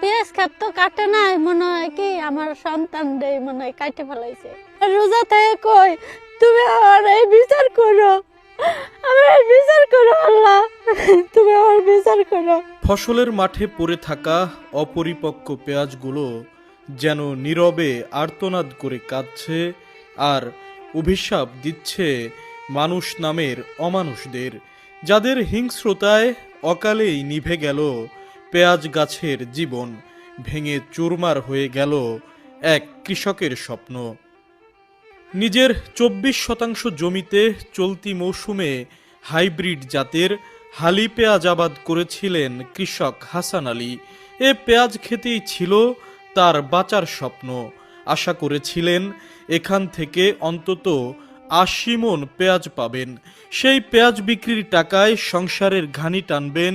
পেঁয়াজ খাত তো কাটে নাই, মনে হয় কি আমার সন্তান রে মনে হয় কাটে ফেলাইছে। রোজা থেকে কই তুমি আমার এই বিচার করো, আমার এই বিচার করো আল্লাহ, তুমি আমার বিচার করো। ফসলের মাঠে পড়ে থাকা অপরিপক্ক পেঁয়াজগুলো যেন নীরবে আর্তনাদ করে কাঁদছে আর অভিশাপ দিচ্ছে মানুষ নামের অমানুষদের, যাদের হিংস্রতায় অকালেই নিভে গেল পেঁয়াজ গাছের জীবন, ভেঙে চুরমার হয়ে গেল এক কৃষকের স্বপ্ন। নিজের 24% জমিতে চলতি মৌসুমে হাইব্রিড জাতের হালি পেঁয়াজ আবাদ করেছিলেন কৃষক হাসান আলী। এ পেঁয়াজ খেতেই ছিল তার বাঁচার স্বপ্ন। আশা করেছিলেন এখান থেকে অন্তত 80 মণ পেঁয়াজ পাবেন, সেই পেঁয়াজ বিক্রির টাকায় সংসারের ঘানি টানবেন।